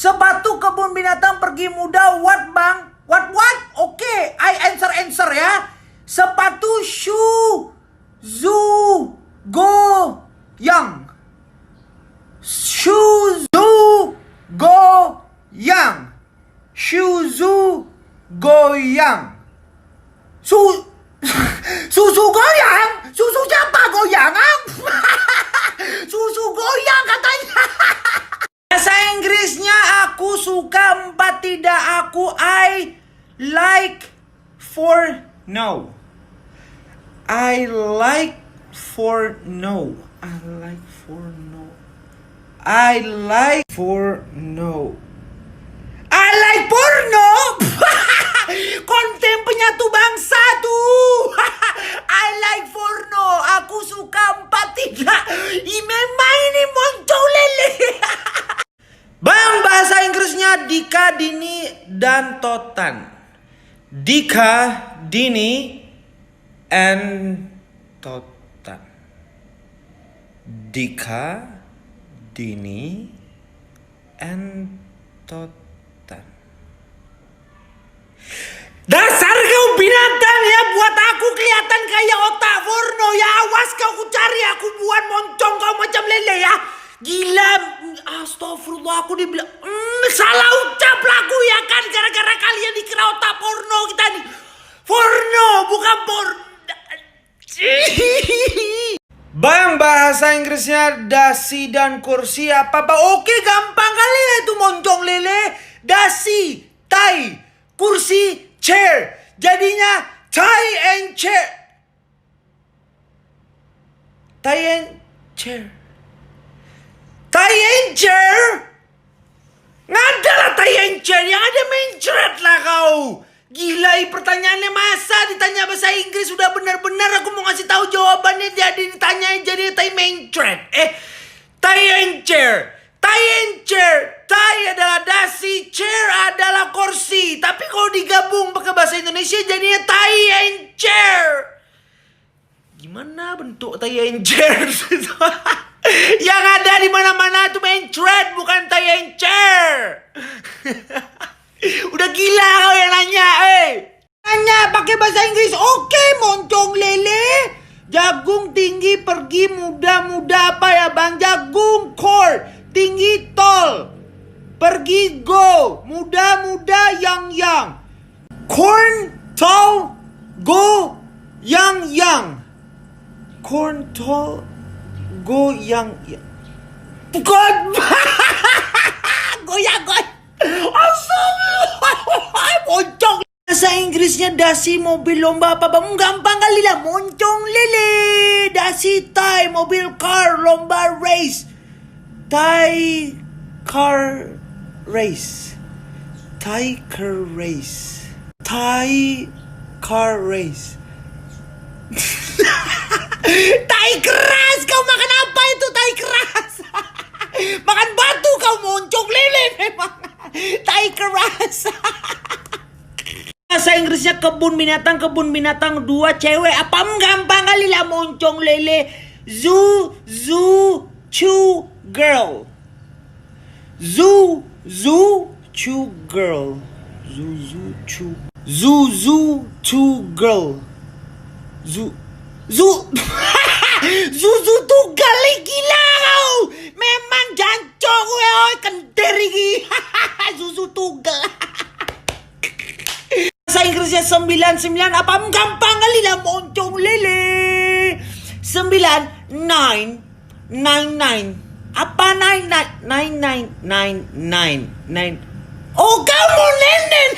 Sepatu kebun binatang pergi muda, what bang? What? Oke, I answer ya. Sepatu shoe zoo go yang. Shoe zoo go yang. Shoe zoo goyang. Susu goyang? Susu siapa goyangan? Susu goyang katanya. Bahasa Inggrisnya aku suka 4 tidak aku I like for no. I like for no. I like for no. I like for no. I like porno. Konten penyatu bangsa tuh. I like porno. Aku suka 4 tidak. Memang ini moncong lele. Bang, bahasa Inggrisnya Dika, Dini, dan Totan. Dika, Dini, and Totan. Dika, Dini, and Totan. Dasar kau binatang ya, buat aku kelihatan kayak otak porno ya. Awas kau cari aku buat moncong kau macam lele ya. Gila, astagfirullah, aku dibilang salah ucap lagu ya kan, gara-gara kalian dikira otak porno kita nih. Porno, bukan porno. Bang, bahasa Inggrisnya dasi dan kursi apa-apa. Oke, gampang kali ya itu moncong lele. Dasi, tai, kursi, chair. Jadinya tie and chair. Tie and chair. Tie and chair? Nggak ada lah tie and chair. Yang ada mencret lah kau. Gila, pertanyaannya masa ditanya bahasa Inggris. Sudah benar-benar aku mau ngasih tahu jawabannya. Jadi ditanya jadi tie mencret. Tie and chair. Tie and chair. Tie adalah dasi, chair adalah kursi. Tapi kalau digabung pakai bahasa Indonesia jadinya tie and chair. Gimana bentuk tie and chair? Yang ada di mana-mana itu mencret, bukan tie and chair. Udah gila kau yang nanya, Nanya pakai bahasa Inggris. Oke, moncong lele. Jagung tinggi pergi muda-muda apa ya bang? Jagung core, tinggi tall. Pergi go, muda-muda yang. Corn tall go yang. Corn tall go yang. Bukan. Goyang. Moncong. Bahasa Inggrisnya dasi mobil lomba apa bang? Gampang kali lah, moncong lele. Dasi tai mobil car lomba race. Tai car race. Tai car race. Tai car race. Tai keras, kau makan apa itu tai keras? Makan batu kau, moncong lele memang. Tai keras. Bahasa Inggrisnya kebun binatang 2 cewek. Apa gampang kali lah, moncong lele. Zoo chew girl. Zoo chew girl. Zoo chew girl. Zuzu tuh gali gila kau. Memang jancok gue kenter iki. Zuzu tugel. Bahasa Inggrisnya 99 apa gampang kali lah, moncong lele. 9 apa 9 Oh kamu nenen.